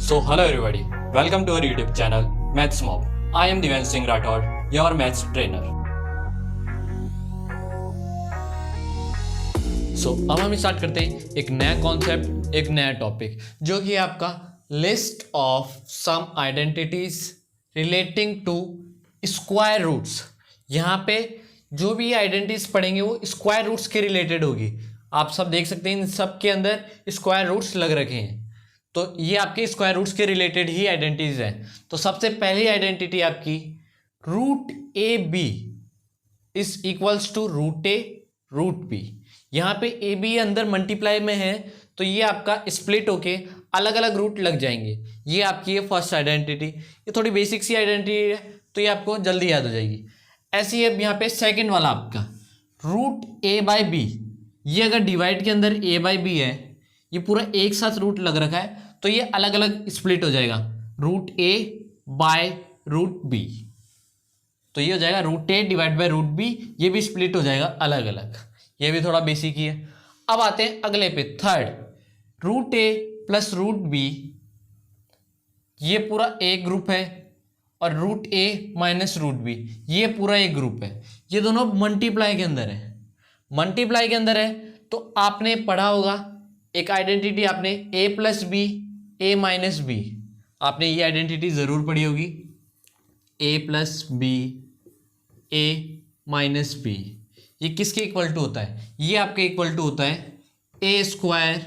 So, hello everybody. Welcome to our YouTube channel, Maths Mob. I am Divyan Singh Rathod, your maths trainer. So, अब हम start करते हैं एक नया concept, एक नया टॉपिक, जो कि है आपका list of some identities relating to square roots. यहाँ पे जो भी आइडेंटिटीज पढ़ेंगे वो स्क्वायर रूट्स के रिलेटेड होगी। आप सब देख सकते हैं इन सब के अंदर स्क्वायर रूट्स लग रखे हैं, तो ये आपके स्क्वायर रूट्स के रिलेटेड ही आइडेंटिटीज हैं। तो सबसे पहली आइडेंटिटी आपकी root A B is equals to root A root B. यहाँ पे ए बी अंदर मल्टीप्लाई में है, तो ये आपका स्प्लिट होके अलग अलग रूट लग जाएंगे। ये आपकी है फर्स्ट आइडेंटिटी। ये थोड़ी बेसिक सी आइडेंटिटी है, तो ये आपको जल्दी याद हो जाएगी। ऐसी है यहाँ पे सेकंड वाला आपका रूट ए बाई बी। ये अगर डिवाइड के अंदर ए बाई बी है, ये पूरा एक साथ रूट लग रखा है, तो ये अलग अलग स्प्लिट हो जाएगा root A by root B. तो ये हो जाएगा root A divide by root B, ये भी स्प्लिट हो जाएगा अलग अलग। ये भी थोड़ा बेसिक ही है। अब आते हैं अगले पे, थर्ड रूट ए प्लस रूट बी। ये पूरा एक ग्रुप है, और root A minus root B ये पूरा एक ग्रुप है। ये दोनों मल्टीप्लाई के अंदर है। मल्टीप्लाई के अंदर है तो आपने पढ़ा होगा एक आइडेंटिटी, आपने ए plus B A minus B, आपने ये आइडेंटिटी ज़रूर पढ़ी होगी। ए plus B A minus B, ये किसके इक्वल टू होता है? ये आपके इक्वल टू होता है a square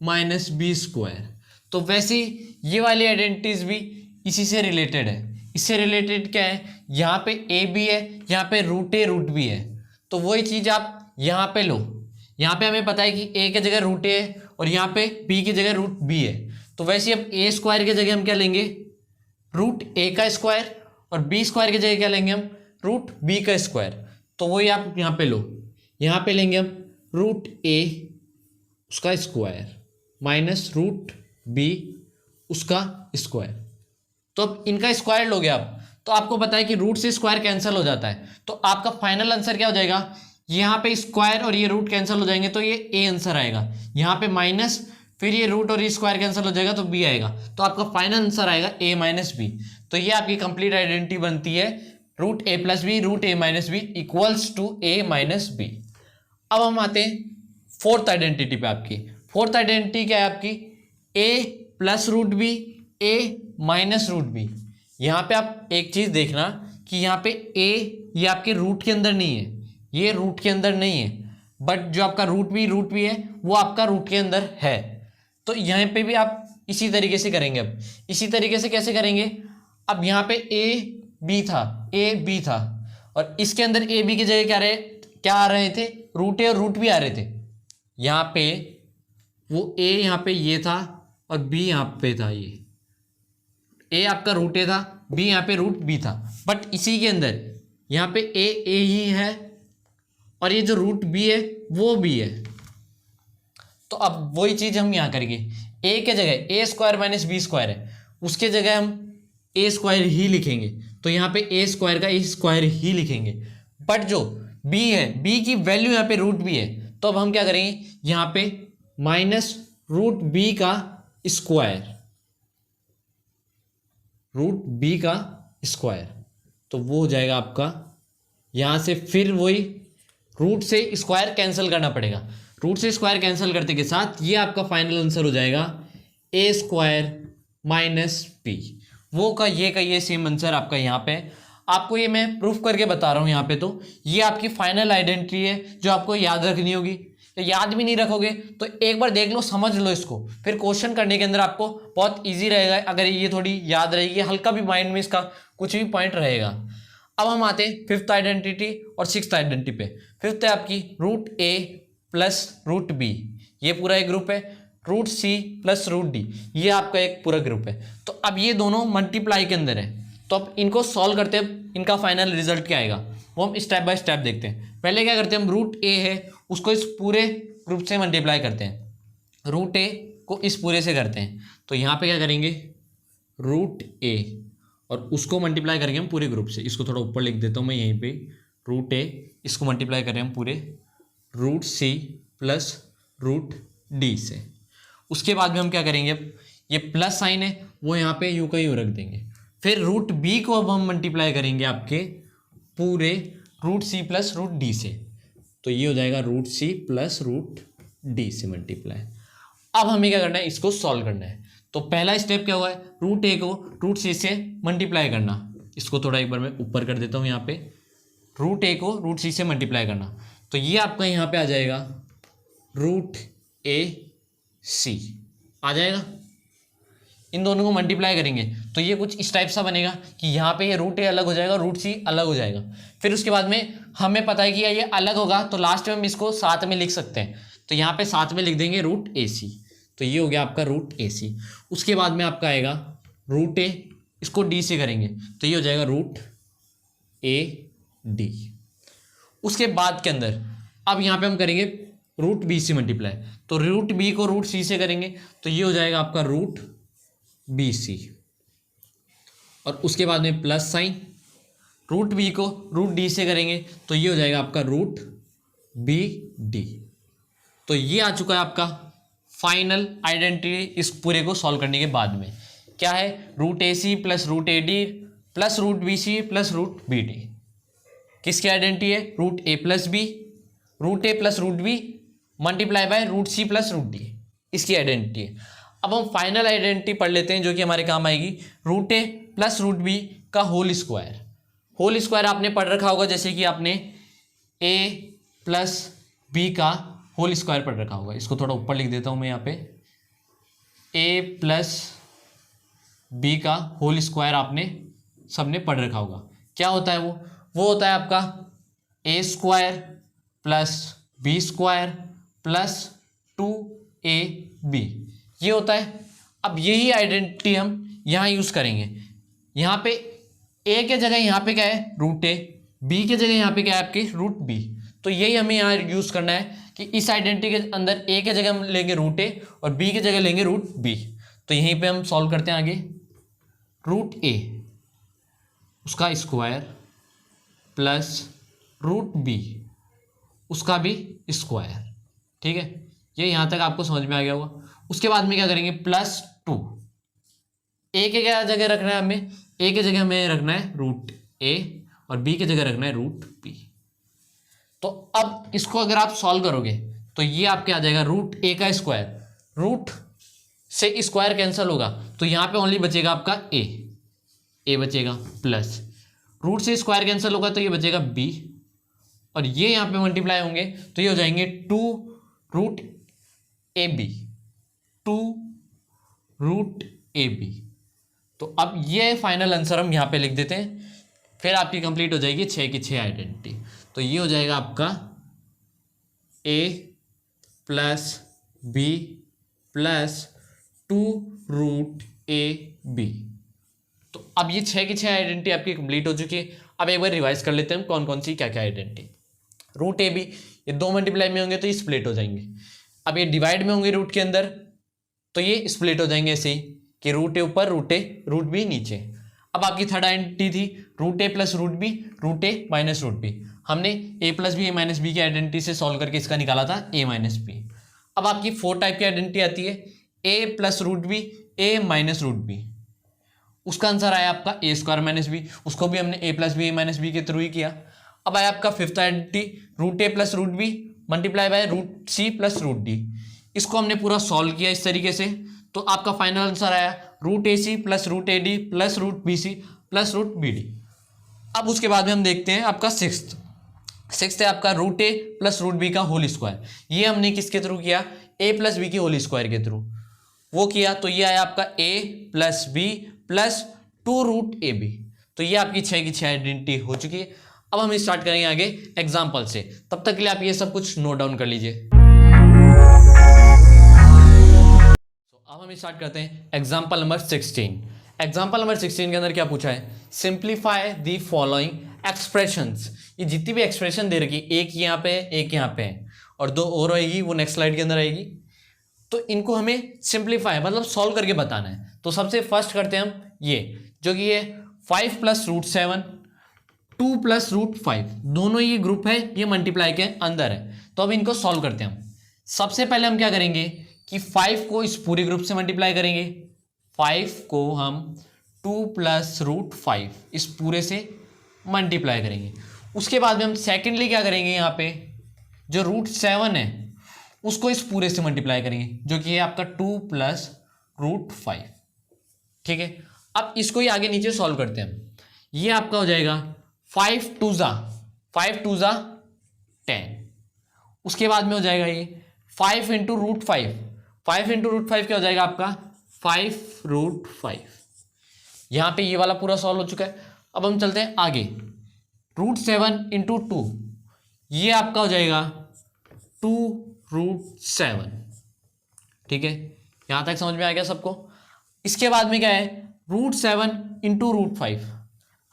minus B square. तो वैसे ये वाली आइडेंटिटीज भी इसी से रिलेटेड है। इससे रिलेटेड क्या है? यहाँ पे ए बी है, यहाँ पे रूट ए रूट बी है, तो वही चीज़ आप यहाँ पे लो। यहाँ पे हमें पता है कि ए की जगह रूट ए है और यहाँ पे बी की जगह रूट बी है, तो वैसे अब ए स्क्वायर की जगह हम क्या लेंगे? रूट ए का स्क्वायर, और बी स्क्वायर की जगह क्या लेंगे हम? रूट बी का स्क्वायर। तो वही आप यहाँ पे लो। यहाँ पे लेंगे हम रूट ए उसका स्क्वायर माइनस रूट बी उसका स्क्वायर। तो अब इनका स्क्वायर लोगे आप, तो आपको पता है कि रूट से स्क्वायर कैंसिल हो जाता है, तो आपका फाइनल आंसर क्या हो जाएगा? यहाँ पे स्क्वायर और ये रूट कैंसिल हो जाएंगे, तो ये ए आंसर आएगा। यहाँ पे माइनस, फिर ये रूट और ये स्क्वायर कैंसिल हो जाएगा, तो बी आएगा। तो आपका फाइनल आंसर आएगा ए माइनस बी। तो ये आपकी कंप्लीट आइडेंटिटी बनती है root A plus B root A minus B equals to A minus B. अब हम आते हैं फोर्थ आइडेंटिटी पे। आपकी फोर्थ आइडेंटिटी क्या है? आपकी ए plus root B A minus root B. यहाँ पे आप एक चीज़ देखना कि यहाँ पे ए ये आपके रूट के अंदर नहीं है, ये रूट के अंदर नहीं है, बट जो आपका रूट बी है वो आपका रूट के अंदर है। तो यहाँ पे भी आप इसी तरीके से करेंगे। अब इसी तरीके से कैसे करेंगे? अब यहाँ पे ए बी था, और इसके अंदर ए बी की जगह क्या आ रहे थे? रूट ए और रूट बी आ रहे थे। यहाँ पे वो ए यहाँ पे ये था और बी यहाँ पे था। ये ए आपका रूट ए था, बी यहाँ पे रूट बी था, बट इसी के अंदर यहाँ पे ए ही है और ये जो रूट बी है वो बी है। तो अब वही चीज़ हम यहाँ करेंगे। ए के जगह ए स्क्वायर माइनस बी स्क्वायर है, उसके जगह हम ए स्क्वायर ही लिखेंगे। तो यहाँ पे ए स्क्वायर का ए स्क्वायर ही लिखेंगे, बट जो बी है, बी की वैल्यू यहाँ पे रूट बी है, तो अब हम क्या करेंगे? यहाँ पे माइनस रूट बी का स्क्वायर, रूट बी का स्क्वायर, तो वो हो जाएगा आपका। यहाँ से फिर वही रूट से स्क्वायर कैंसिल करना पड़ेगा। रूट से स्क्वायर कैंसिल करते के साथ ये आपका फाइनल आंसर हो जाएगा ए स्क्वायर माइनस बी। वो का ये सेम आंसर आपका यहाँ पे। आपको ये मैं प्रूफ करके बता रहा हूँ यहाँ पे। तो ये आपकी फाइनल आइडेंटिटी है जो आपको याद रखनी होगी। तो याद भी नहीं रखोगे तो एक बार देख लो, समझ लो इसको, फिर क्वेश्चन करने के अंदर आपको बहुत ईजी रहेगा अगर ये थोड़ी याद रहेगी, हल्का भी माइंड में इसका कुछ भी पॉइंट रहेगा। अब हम आते हैं फिफ्थ आइडेंटिटी और सिक्स्थ आइडेंटिटी पे। फिफ्थ है आपकी रूट ए प्लस रूट बी, ये पूरा एक ग्रुप है। Root C plus root D, ये आपका एक पूरा ग्रुप है। तो अब ये दोनों मल्टीप्लाई के अंदर है, तो अब इनको सॉल्व करते हैं, इनका फाइनल रिजल्ट क्या आएगा वो हम स्टेप बाय स्टेप देखते हैं। पहले क्या करते हैं? हम रूट ए है उसको इस पूरे ग्रुप से मल्टीप्लाई करते हैं, रूट ए को इस पूरे से करते हैं। तो यहाँ पे क्या करेंगे? रूट ए और उसको मल्टीप्लाई करेंगे हम पूरे ग्रुप से। इसको थोड़ा ऊपर लिख देता हूँ मैं यहीं पे, रूट ए इसको मल्टीप्लाई करें हम पूरे root C plus root D से। उसके बाद में हम क्या करेंगे? अब ये प्लस साइन है वो यहाँ पे यूं का यूं रख देंगे। फिर रूट बी को अब हम मल्टीप्लाई करेंगे आपके पूरे root C plus root D से, तो ये हो जाएगा root C plus root D से मल्टीप्लाई। अब हमें क्या करना है, इसको सॉल्व करना है। तो पहला स्टेप क्या हुआ है, रूट ए को रूट सी से मल्टीप्लाई करना। इसको थोड़ा एक बार मैं ऊपर कर देता हूँ, यहाँ पे रूट ए को रूट सी से मल्टीप्लाई करना, तो ये आपका यहाँ पे आ जाएगा रूट ए सी आ जाएगा। इन दोनों को मल्टीप्लाई करेंगे तो ये कुछ इस टाइप सा बनेगा कि यहाँ पे ये रूट ए अलग हो जाएगा, रूट सी अलग हो जाएगा। फिर उसके बाद में हमें पता है कि ये अलग होगा तो लास्ट में हम इसको साथ में लिख सकते हैं, तो यहाँ पे साथ में लिख देंगे रूट ए सी, तो ये हो गया आपका रूट ए सी। उसके बाद में आपका आएगा रूट ए, इसको डी से करेंगे तो ये हो जाएगा रूट ए डी। उसके बाद के अंदर अब यहाँ पे हम करेंगे रूट बी से मल्टीप्लाई, तो रूट बी को रूट सी से करेंगे तो ये हो जाएगा आपका रूट बी सी। और उसके बाद में प्लस साइन, रूट बी को रूट डी से करेंगे तो ये हो जाएगा आपका रूट बी डी। तो ये आ चुका है आपका फाइनल आइडेंटिटी इस पूरे को सॉल्व करने के बाद में। क्या है, root A C plus root A D plus root B C plus root B D. किसकी आइडेंटिटी है, root A plus B, root A plus root B multiply by root C plus root D, इसकी identity है। अब हम final identity पढ़ लेते हैं जो कि हमारे काम आएगी, रूट ए प्लस रूट बी का होल स्क्वायर। होल स्क्वायर आपने पढ़ रखा होगा, जैसे कि आपने ए प्लस बी का होल स्क्वायर पढ़ रखा होगा। इसको थोड़ा ऊपर लिख देता हूँ मैं यहाँ पे, ए प्लस बी का होल स्क्वायर आपने सबने पढ़ रखा होगा। क्या होता है वो होता है आपका ए square plus b square plus 2ab, ये होता है। अब यही आइडेंटिटी हम यहाँ यूज़ करेंगे। यहाँ पे ए के जगह यहाँ पे क्या है, रूट ए, बी के जगह यहाँ पे क्या है आपकी रूट बी। तो यही हमें यहाँ यूज़ करना है कि इस आइडेंटिटी के अंदर ए के जगह हम लेंगे रूट ए और बी के जगह लेंगे रूट बी। तो यहीं पे हम सॉल्व करते हैं आगे, रूट ए उसका स्क्वायर प्लस रूट बी उसका भी स्क्वायर। ठीक है, ये यहाँ तक आपको समझ में आ गया होगा। उसके बाद में क्या करेंगे, प्लस 2, ए के क्या जगह रखना है हमें, ए के जगह हमें रखना है रूट ए और बी के जगह रखना है रूट बी। तो अब इसको अगर आप सॉल्व करोगे तो ये आपके आ जाएगा रूट ए का स्क्वायर, रूट से स्क्वायर कैंसिल होगा तो यहाँ पे ओनली बचेगा आपका ए बचेगा, प्लस रूट से स्क्वायर कैंसिल होगा तो ये बचेगा बी, और ये यहाँ पे मल्टीप्लाई होंगे तो ये हो जाएंगे 2 root A B, 2 root A B. तो अब ये फाइनल आंसर हम यहाँ पे लिख देते हैं, फिर आपकी कंप्लीट हो जाएगी 6 की 6 आइडेंटिटी। तो ये हो जाएगा आपका a plus b plus 2 root A B. तो अब ये 6 की 6 आइडेंटिटी आपकी कंप्लीट हो चुकी है। अब एक बार रिवाइज कर लेते हैं हम कौन कौन सी क्या क्या आइडेंटिटी। रूट ए बी ये 2 मल्टीप्लाई में होंगे तो ये स्प्लिट हो जाएंगे। अब ये डिवाइड में होंगे रूट के अंदर तो ये स्प्लिट हो जाएंगे ऐसे ही कि रूट ए ऊपर रूट बी नीचे। अब आपकी थर्ड आइडेंटिटी थी root A plus root B, root A minus root B. हमने A plus B A minus B की आइडेंटिटी से सॉल्व करके इसका निकाला था ए माइनस बी। अब आपकी 4 टाइप की आइडेंटिटी आती है, ए plus root B, A minus root B. उसका आंसर आया आपका ए स्क्वायर माइनस बी, उसको भी हमने A plus B A minus B के थ्रू ही किया। अब आया आपका 5th identity root A plus root B multiply by root C plus root D. इसको हमने पूरा सॉल्व किया इस तरीके से, तो आपका फाइनल आंसर आया root A C plus root A D plus root B C plus root B D. अब उसके बाद में हम देखते हैं आपका सिक्स्थ है आपका रूट ए प्लस रूट बी का होल स्क्वायर। ये हमने किसके थ्रू किया, ए प्लस बी की होल स्क्वायर के थ्रू वो किया, तो ये आया आपका a plus b plus 2 root A B. तो ये आपकी 6 की 6 आइडेंटिटी हो चुकी है। अब हम स्टार्ट करेंगे आगे एग्जाम्पल से, तब तक के लिए आप ये सब कुछ नोट डाउन कर लीजिए। अब हम स्टार्ट करते हैं एग्जाम्पल नंबर 16। एग्जाम्पल नंबर 16 के अंदर क्या पूछा है, सिंप्लीफाई दी फॉलोइंग एक्सप्रेशंस। ये जितनी भी एक्सप्रेशन दे रखी, एक यहाँ पे एक यहाँ पे है और 2 और आएगी, वो नेक्स्ट स्लाइड के अंदर आएगी। तो इनको हमें सिंप्लीफाई मतलब सॉल्व करके बताना है। तो सबसे फर्स्ट करते हैं हम ये, जो कि ये 5 प्लस रूट 7 2 प्लस रूट 5, दोनों ये ग्रुप है, ये मल्टीप्लाई के अंदर है। तो अब इनको सॉल्व करते हैं हम। सबसे पहले हम क्या करेंगे कि 5 को इस पूरे ग्रुप से मल्टीप्लाई करेंगे, 5 को हम 2 प्लस रूट 5 इस पूरे से मल्टीप्लाई करेंगे। उसके बाद में हम सेकेंडली क्या करेंगे, यहाँ पे जो रूट 7 है उसको इस पूरे से मल्टीप्लाई करेंगे, जो कि है आपका 2 प्लस रूट 5। ठीक है, अब इसको ही आगे नीचे सॉल्व करते हैं। ये आपका हो जाएगा 5 2 ज़ा 10। उसके बाद में हो जाएगा ये 5 इंटू रूट 5। 5 इंटू रूट 5 क्या हो जाएगा आपका 5 रूट 5। यहाँ पे ये वाला पूरा सॉल्व हो चुका है। अब हम चलते हैं आगे, रूट 7 इंटू 2, ये आपका हो जाएगा 2 रूट 7। ठीक है, यहाँ तक समझ में आ गया सबको। इसके बाद में क्या है, रूट 7 इंटू रूट 5।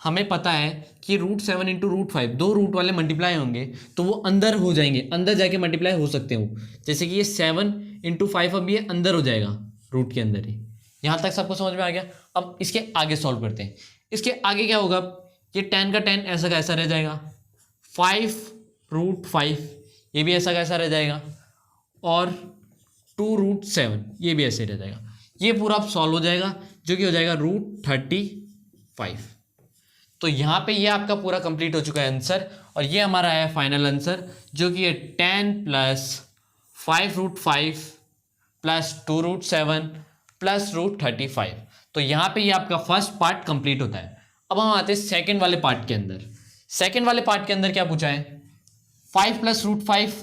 हमें पता है कि रूट 7 इंटू रूट 5 दो रूट वाले मल्टीप्लाई होंगे तो वो अंदर हो जाएंगे, अंदर जाके मल्टीप्लाई हो सकते हो। जैसे कि ये 7 इंटू 5 अब ये अंदर हो जाएगा रूट के अंदर ही। यहाँ तक सबको समझ में आ गया। अब इसके आगे सॉल्व करते हैं। इसके आगे क्या होगा, ये 10 का 10 ऐसा का ऐसा रह जाएगा, 5 रूट 5 ये भी ऐसा का ऐसा रह जाएगा, और 2 रूट 7 ये भी ऐसे रह जाएगा। ये पूरा सॉल्व हो जाएगा, जो कि हो जाएगा रूट 35। तो यहाँ पे ये आपका पूरा कंप्लीट हो चुका है आंसर, और ये हमारा है फाइनल आंसर, जो कि है 10 plus 5 root 5 plus 2 root 7 plus root 35। तो यहाँ पे ये आपका फर्स्ट पार्ट कंप्लीट होता है। अब हम आते हैं सेकेंड वाले पार्ट के अंदर। सेकेंड वाले पार्ट के अंदर क्या पूछा है, 5 plus root 5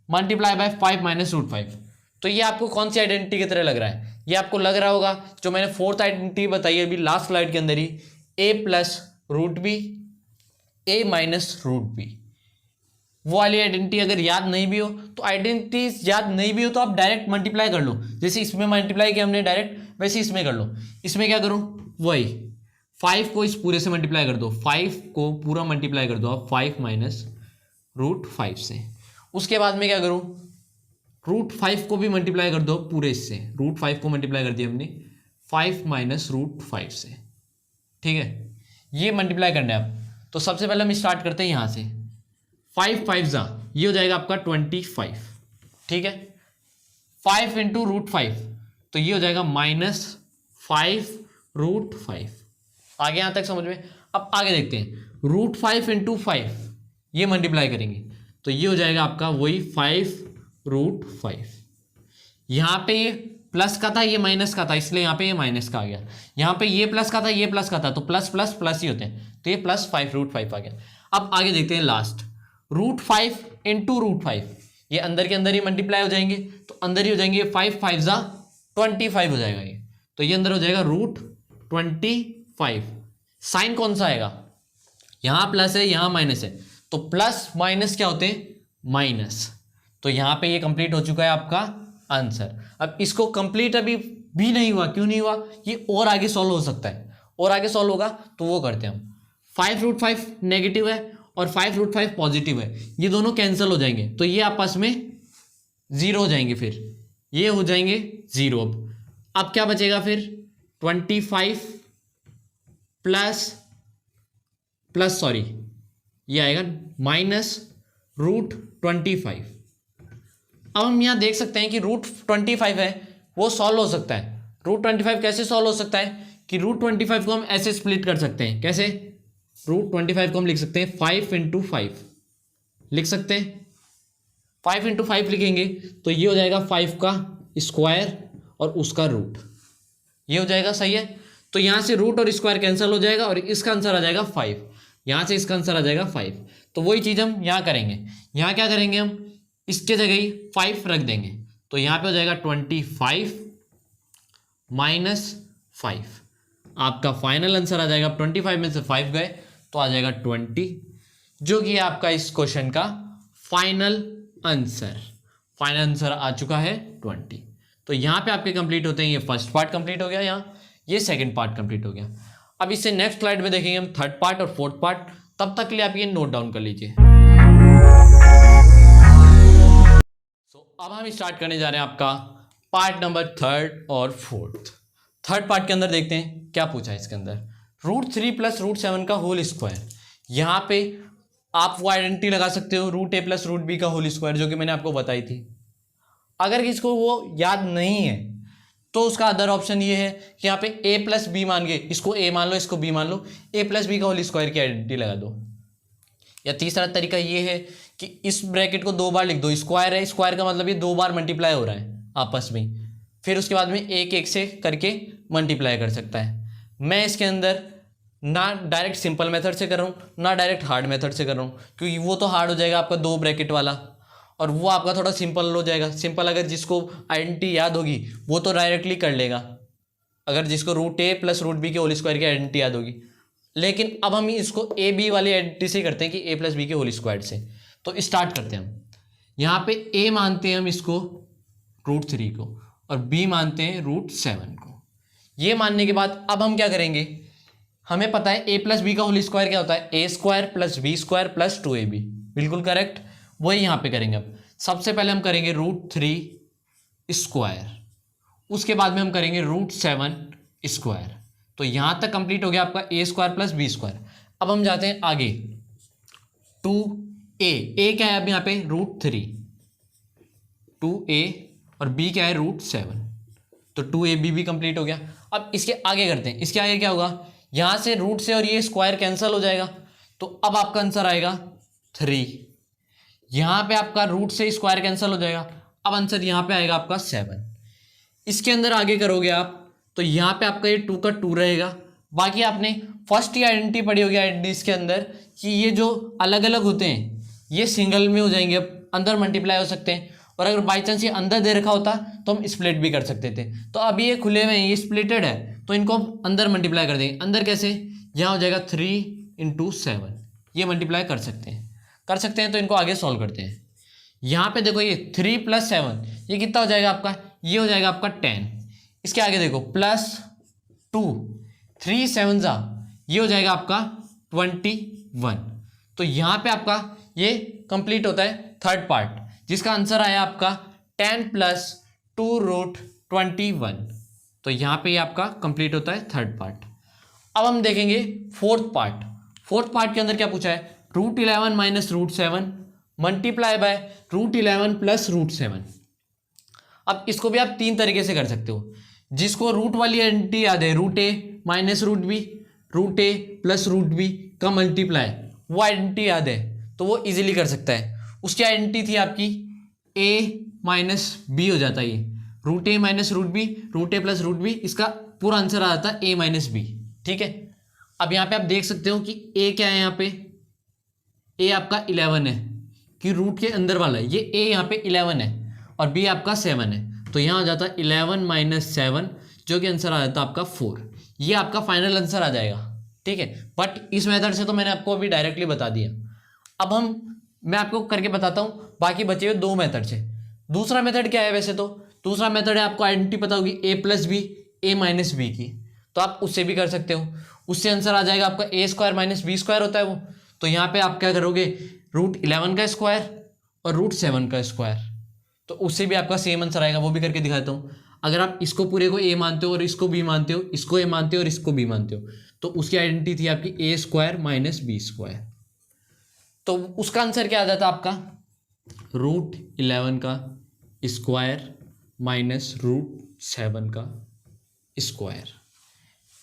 multiply by 5 minus root 5। तो ये आपको कौन सी आइडेंटिटी की तरह लग रहा है, ये आपको लग रहा होगा जो मैंने फोर्थ आइडेंटिटी बताई अभी लास्ट स्लाइड के अंदर ही, a plus root B a minus root बी। वो वाली आइडेंटिटी अगर याद नहीं भी हो तो आइडेंटिटी याद नहीं भी हो तो आप डायरेक्ट मल्टीप्लाई कर लो। जैसे इसमें मल्टीप्लाई किया हमने डायरेक्ट, वैसे इसमें कर लो। इसमें क्या करूं, वही 5 को इस पूरे से मल्टीप्लाई कर दो, 5 को पूरा मल्टीप्लाई कर दो आप 5 माइनस रूट 5 से। उसके बाद में क्या करूं, रूट 5 को भी मल्टीप्लाई कर दो पूरे इससे। रूट 5 को मल्टीप्लाई कर दिया हमने 5 माइनस रूट 5 से। ठीक है, ये मल्टीप्लाई करना है आप। तो सबसे पहले हम स्टार्ट करते हैं यहाँ से, 5 5 ज़ा ये हो जाएगा आपका 25। ठीक है, 5 इंटू रूट 5 तो ये हो जाएगा माइनस 5 रूट 5। आगे यहाँ तक समझ में। अब आगे देखते हैं, रूट 5 इंटू 5 ये मल्टीप्लाई करेंगे तो ये हो जाएगा आपका वही 5 रूट 5। यहाँ पे ये प्लस का था, ये माइनस का था, इसलिए यहाँ पे ये माइनस का आ गया। यहाँ पे ये प्लस का था, ये प्लस का था, तो प्लस प्लस प्लस ही होते हैं, तो ये प्लस 5 रूट 5 आ गया। अब आगे देखते हैं लास्ट, रूट 5 इंटू रूट 5 ये अंदर के अंदर ही मल्टीप्लाई हो जाएंगे, तो अंदर ही हो जाएंगे 5 5 ज़ा 25 हो जाएगा ये। तो ये अंदर हो जाएगा रूट 25। साइन कौन सा आएगा, यहाँ प्लस है यहाँ माइनस है, तो प्लस माइनस क्या होते हैं, माइनस। तो यहाँ पे ये कंप्लीट हो चुका है आपका आंसर। अब इसको कंप्लीट अभी भी नहीं हुआ, क्यों नहीं हुआ, ये और आगे सॉल्व हो सकता है, और आगे सॉल्व होगा तो वो करते हैं हम। 5 रूट 5 नेगेटिव है और 5 रूट 5 पॉजिटिव है, ये दोनों कैंसिल हो जाएंगे, तो ये आपस में 0 हो जाएंगे, फिर ये हो जाएंगे 0। अब क्या बचेगा फिर, 25 प्लस सॉरी ये आएगा माइनस रूट 25। अब हम यहाँ देख सकते हैं कि रूट 25 है वो सॉल्व हो सकता है। रूट 25 कैसे सॉल्व हो सकता है कि रूट 25 को हम ऐसे स्प्लिट कर सकते हैं, कैसे, रूट 25 को हम लिख सकते हैं 5 इंटू 5 लिख सकते हैं। 5 इंटू 5 लिखेंगे तो ये हो जाएगा 5 का स्क्वायर और उसका रूट, ये हो जाएगा, सही है। तो यहाँ से रूट और स्क्वायर कैंसिल हो जाएगा और इसका आंसर आ जाएगा 5, यहाँ से इसका आंसर आ जाएगा 5। तो वही चीज़ हम यहाँ करेंगे, यहाँ क्या करेंगे हम, इसके जगह ही 5 रख देंगे, तो यहाँ पे हो जाएगा 25 माइनस 5। आपका फाइनल आंसर आ जाएगा, 25 में से 5 गए तो आ जाएगा 20, जो कि आपका इस क्वेश्चन का फाइनल आंसर आ चुका है 20। तो यहाँ पे आपके कंप्लीट होते हैं, ये फर्स्ट पार्ट कंप्लीट हो गया, यहाँ ये सेकंड पार्ट कंप्लीट हो गया। अब इससे नेक्स्ट स्लाइड में देखेंगे हम थर्ड पार्ट और फोर्थ पार्ट, तब तक के लिए आप ये नोट डाउन कर लीजिए। अब हम स्टार्ट करने जा रहे हैं आपका पार्ट नंबर थर्ड और फोर्थ। थर्ड पार्ट के अंदर देखते हैं क्या पूछा है इसके अंदर, रूट 3 प्लस रूट 7 का होल स्क्वायर। यहाँ पे आप वो आइडेंटिटी लगा सकते हो root a plus root b का होल स्क्वायर, जो कि मैंने आपको बताई थी। अगर किसको वो याद नहीं है तो उसका अदर ऑप्शन ये है कि यहाँ पे a प्लस बी मान के, इसको a मान लो, इसको b मान लो, a प्लस बी का होल स्क्वायर की आइडेंटिटी लगा दो। या तीसरा तरीका ये है कि इस ब्रैकेट को 2 बार लिख दो, स्क्वायर है, स्क्वायर का मतलब ये 2 बार मल्टीप्लाई हो रहा है आपस में, फिर उसके बाद में एक एक से करके मल्टीप्लाई कर सकता है। मैं इसके अंदर ना डायरेक्ट सिंपल मेथड से कर रहा हूँ, ना डायरेक्ट हार्ड मेथड से कर रहा हूँ, क्योंकि वो तो हार्ड हो जाएगा आपका 2 ब्रैकेट वाला, और वो आपका थोड़ा सिंपल हो जाएगा। सिंपल अगर जिसको आइडेंटिटी याद होगी वो तो डायरेक्टली कर लेगा, अगर जिसको रूट ए प्लस रूट बी के होल स्क्वायर की आइडेंटिटी याद होगी। लेकिन अब हम इसको ए बी वाली आइडेंटिटी से करते हैं कि ए प्लस बी के होल स्क्वायर से। तो स्टार्ट करते हैं हम। यहाँ पे ए मानते हैं हम इसको √3 को, और बी मानते हैं √7 को। ये मानने के बाद अब हम क्या करेंगे, हमें पता है ए प्लस बी का होल स्क्वायर क्या होता है, a square plus b square plus 2ab। बिल्कुल करेक्ट, वही यहाँ पे करेंगे। अब सबसे पहले हम करेंगे √3 स्क्वायर, उसके बाद में हम करेंगे √7 स्क्वायर। तो यहाँ तक कंप्लीट हो गया आपका ए स्क्वायर प्लस बी स्क्वायर। अब हम जाते हैं आगे 2a क्या है अब यहाँ पे √3, 2a और b क्या है √7, तो 2ab भी कंप्लीट हो गया। अब इसके आगे करते हैं, इसके आगे क्या होगा, यहाँ से रूट से और ये स्क्वायर कैंसिल हो जाएगा, तो अब आपका आंसर आएगा 3। यहाँ पे आपका रूट से स्क्वायर कैंसिल हो जाएगा, अब आंसर यहाँ पे आएगा आपका 7। इसके अंदर आगे करोगे आप तो यहाँ पे आपका ये 2 का 2 रहेगा। बाकी आपने फर्स्ट ही आइडेंटिटी पढ़ी होगी आइडेंटिटीज के अंदर कि ये जो अलग अलग होते हैं ये सिंगल में हो जाएंगे, अब अंदर मल्टीप्लाई हो सकते हैं, और अगर बाई चांस ये अंदर दे रखा होता तो हम स्प्लिट भी कर सकते थे। तो अभी ये खुले हुए हैं, ये स्प्लिटेड है, तो इनको हम अंदर मल्टीप्लाई कर देंगे। अंदर कैसे, यहाँ हो जाएगा 3 × 7, ये मल्टीप्लाई कर सकते हैं। तो इनको आगे सॉल्व करते हैं। यहाँ पे देखो ये 3 + 7 ये कितना हो जाएगा आपका, ये हो जाएगा आपका 10। इसके आगे देखो +2, 3 7 ये हो जाएगा आपका 21। तो यहाँ पे आपका ये कंप्लीट होता है थर्ड पार्ट, जिसका आंसर आया आपका 10 + 2√21। तो यहाँ पे ये आपका कंप्लीट होता है थर्ड पार्ट। अब हम देखेंगे फोर्थ पार्ट के अंदर क्या पूछा है, √11 - √7 मल्टीप्लाई बाय √11 + √7। अब इसको भी आप 3 तरीके से कर सकते हो। जिसको रूट वाली आइडेंटिटी याद है, √a - √b, √a + √b का मल्टीप्लाई, वो आइडेंटिटी याद है तो वो इजीली कर सकता है। उसकी आइडेंटिटी थी आपकी a - b हो जाता है, ये √a - √b, √a + √b, इसका पूरा आंसर आ जाता है a - b। ठीक है, अब यहाँ पे आप देख सकते हो कि a क्या है, यहाँ पे a आपका 11 है कि रूट के अंदर वाला है, ये a यहाँ पे 11 है और b आपका 7 है, तो यहाँ आ जाता है 11 - 7 जो कि आंसर आ जाता है आपका 4। ये आपका फाइनल आंसर आ जाएगा। ठीक है, बट इस मेथड से तो मैंने आपको अभी डायरेक्टली बता दिया। अब मैं आपको करके बताता हूँ बाकी बचे हुए 2 मेथड से। दूसरा मेथड क्या है, वैसे तो दूसरा मेथड है, आपको आइडेंटिटी पता होगी a + b, a - b की, तो आप उससे भी कर सकते हो। उससे आंसर आ जाएगा आपका a² - b² होता है वो। तो यहाँ पे आप क्या करोगे, √11 का स्क्वायर और √7 का स्क्वायर, तो उससे भी आपका सेम आंसर आएगा। वो भी करके दिखाता हूँ। अगर आप इसको पूरे को a मानते हो और इसको b मानते हो, इसको a मानते हो और इसको b मानते हो, तो उसकी आइडेंटिटी थी आपकी a² - b²। तो उसका आंसर क्या आ जाता है आपका, √11 का स्क्वायर -√7 का स्क्वायर।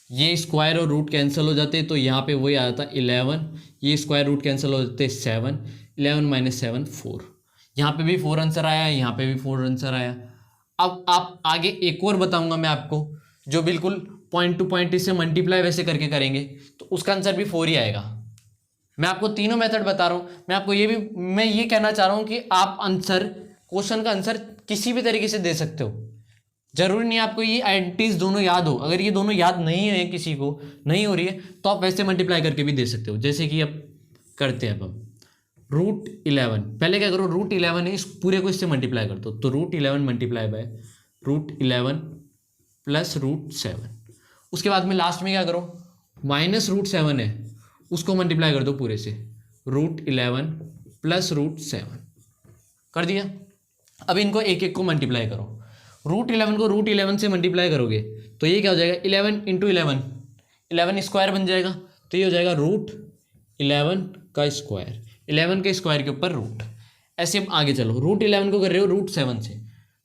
ये स्क्वायर और रूट कैंसिल हो जाते हैं, तो यहाँ पे वही आ जाता है 11, ये स्क्वायर रूट कैंसिल हो जाते हैं 7, 11 - 7 4। यहाँ पे भी 4 आंसर आया, यहाँ पे भी 4 आंसर आया। अब आप आगे एक और बताऊंगा मैं आपको, जो बिल्कुल पॉइंट टू पॉइंट इससे मल्टीप्लाई वैसे करके करेंगे, तो उसका आंसर भी 4 ही आएगा। मैं आपको तीनों मेथड बता रहा हूँ। मैं ये कहना चाह रहा हूँ कि आप क्वेश्चन का आंसर किसी भी तरीके से दे सकते हो। जरूरी नहीं आपको ये आइडेंटिटीज दोनों याद हो। अगर ये दोनों याद नहीं है, किसी को नहीं हो रही है, तो आप वैसे मल्टीप्लाई करके भी दे सकते हो, जैसे कि अब करते हैं। अब √11 पहले क्या करो, √11 है, इस पूरे को इससे मल्टीप्लाई कर दो, तो √11 मल्टीप्लाई बाय √11 + √7। उसके बाद में लास्ट में क्या करो, -√7 है, उसको मल्टीप्लाई कर दो पूरे से, √11 + √7 कर दिया। अब इनको एक एक को मल्टीप्लाई करो। √11 को √11 से मल्टीप्लाई करोगे तो ये क्या हो जाएगा, 11 × 11, 11 स्क्वायर बन जाएगा, तो ये हो जाएगा √11 का स्क्वायर, 11 के स्क्वायर के ऊपर रूट। ऐसे अब आगे चलो, √11 को कर रहे हो √7 से,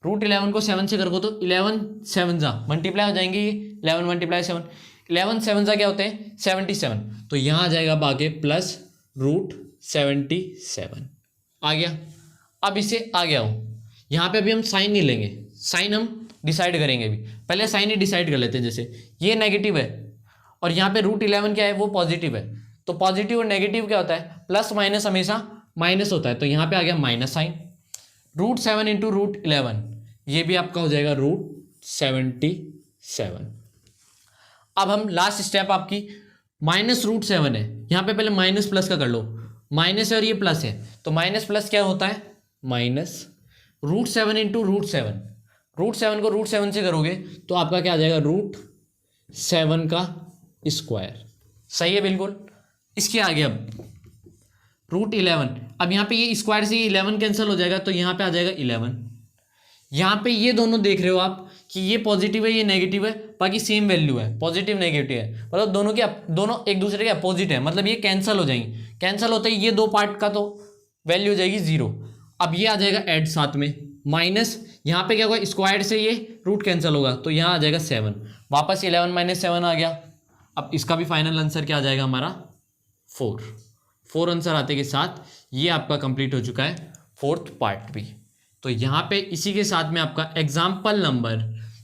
रूट 11 को 7 से करोगे तो 11 7 जा मल्टीप्लाई हो जाएंगे, 11 मल्टीप्लाई 7, 11 7 जा क्या होते हैं 77, तो यहाँ आ जाएगा अब आगे प्लस रूट 77 आ गया। अब इसे आ गया हो, यहाँ पे अभी हम साइन नहीं लेंगे, साइन हम डिसाइड करेंगे अभी, पहले साइन ही डिसाइड कर लेते हैं। जैसे ये नेगेटिव है और यहाँ पे रूट 11 क्या है वो पॉजिटिव है, तो पॉजिटिव और नेगेटिव क्या होता है, प्लस माइनस हमेशा माइनस होता है, तो यहाँ पे आ गया minus sign. Root 7 into root 11 ये भी आपका हो जाएगा रूट 77। अब हम लास्ट स्टेप आपकी माइनस रूट 7 है, यहाँ पे पहले माइनस प्लस का कर लो, माइनस है और ये प्लस है, तो माइनस प्लस क्या होता है minus, root 7 into root 7, root 7 को रूट 7 से करोगे तो आपका क्या आ जाएगा रूट 7 का स्क्वायर, सही है बिल्कुल। इसके आगे अब रूट 11, अब यहाँ पे ये स्क्वायर से 11 कैंसिल हो जाएगा, तो यहाँ पे आ जाएगा 11। यहाँ पे ये दोनों देख रहे हो आप कि ये पॉजिटिव है ये नेगेटिव है, बाकी सेम वैल्यू है, पॉजिटिव नेगेटिव है, मतलब दोनों एक दूसरे के अपोजिट है, मतलब ये कैंसिल हो जाएंगे, कैंसिल होते ही ये दो पार्ट का तो वैल्यू हो जाएगी 0। अब ये आ जाएगा ऐड साथ में माइनस, यहाँ पे क्या होगा स्क्वायर से ये रूट कैंसिल होगा, तो यहाँ आ जाएगा 7, वापस 11 माइनस 7 आ गया। अब इसका भी फाइनल आंसर क्या आ जाएगा हमारा 4 आंसर आते के साथ ये आपका कंप्लीट हो चुका है फोर्थ पार्ट भी। तो यहाँ पे इसी के साथ में आपका एग्जाम्पल नंबर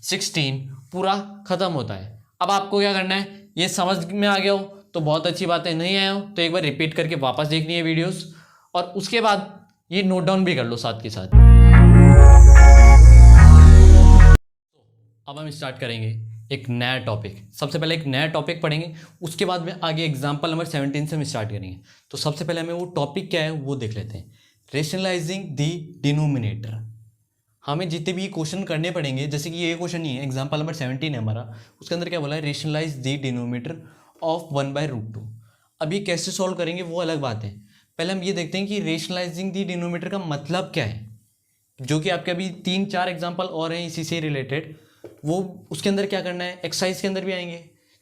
16 पूरा खत्म होता है। अब आपको क्या करना है, ये समझ में आ गया हो तो बहुत अच्छी बात है, नहीं आया हो तो एक बार रिपीट करके वापस देखनी है वीडियोस, और उसके बाद ये नोट डाउन भी कर लो साथ के साथ। अब हम स्टार्ट करेंगे एक नया टॉपिक, सबसे पहले एक नया टॉपिक पढ़ेंगे, उसके बाद में आगे एग्जाम्पल नंबर 17 से हम स्टार्ट करेंगे। तो सबसे पहले हमें वो टॉपिक क्या है वो देख लेते हैं, रेशनलाइजिंग द डिनोमिनेटर। हमें जितने भी क्वेश्चन करने पड़ेंगे, जैसे कि ये क्वेश्चन नहीं है, एग्जाम्पल नंबर 17 है हमारा, उसके अंदर क्या बोला है, रेशनलाइज द डिनोमिनेटर ऑफ 1/√2। अब ये कैसे सॉल्व करेंगे वो अलग बात है, पहले हम ये देखते हैं कि रेशनलाइजिंग द डिनोमिनेटर का मतलब क्या है, जो कि आपके अभी 3-4 एग्जाम्पल और हैं इसी से रिलेटेड, वो उसके अंदर क्या करना है, एक्सरसाइज के अंदर भी आएंगे,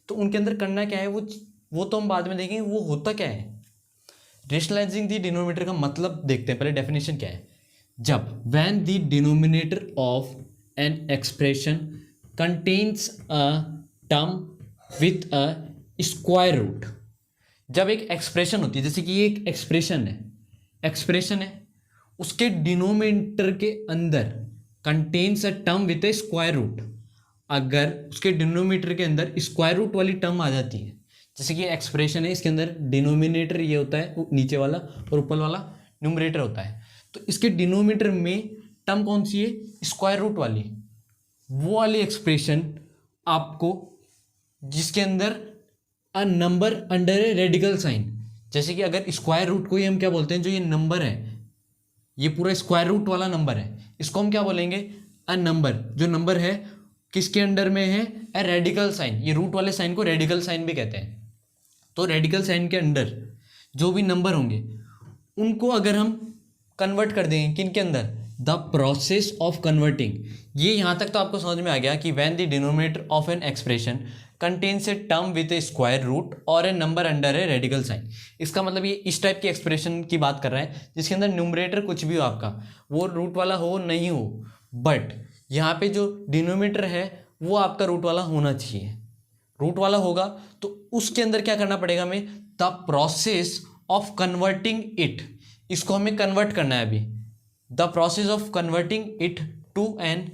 तो उनके अंदर करना क्या है वो तो हम बाद में देखेंगे वो होता क्या है। रेशनलाइजिंग द डिनोमिनेटर का मतलब देखते हैं, पहले डेफिनेशन क्या है। जब when the denominator of an expression contains a term with a square root, जब एक एक्सप्रेशन होती है, जैसे कि ये एक एक्सप्रेशन है उसके डिनोमिनेटर के अंदर contains a term with a square root, अगर उसके डिनोमिनेटर के अंदर स्क्वायर रूट वाली टर्म आ जाती है, जैसे कि एक्सप्रेशन है इसके अंदर डिनोमिनेटर ये होता है नीचे वाला और ऊपर वाला न्यूमरेटर होता है, तो इसके डिनोमिनेटर में टर्म कौन सी है स्क्वायर रूट वाली, वो वाली एक्सप्रेशन आपको जिसके अंदर a number under a radical sign, जैसे कि अगर स्क्वायर रूट को ही हम क्या बोलते हैं, जो ये नंबर है ये पूरा स्क्वायर रूट वाला नंबर है, इसको हम क्या बोलेंगे अ नंबर, जो नंबर है किसके अंडर में है अ रेडिकल साइन, ये रूट वाले साइन को रेडिकल साइन भी कहते हैं। तो रेडिकल साइन के अंडर जो भी नंबर होंगे उनको अगर हम कन्वर्ट कर देंगे किन के अंदर, द प्रोसेस ऑफ कन्वर्टिंग, ये यहाँ तक तो आपको समझ में आ गया कि when the denominator of an expression contains a term with a square root और a number under a radical sign, इसका मतलब ये इस टाइप की एक्सप्रेशन की बात कर रहा है जिसके अंदर न्यूमरेटर कुछ भी हो आपका, वो रूट वाला हो नहीं हो, बट यहाँ पे जो डिनोमिनेटर है वो आपका रूट वाला होना चाहिए, रूट वाला होगा तो उसके अंदर क्या करना पड़ेगा हमें, the process of converting it, इसको हमें कन्वर्ट करना है अभी, the process of converting it to an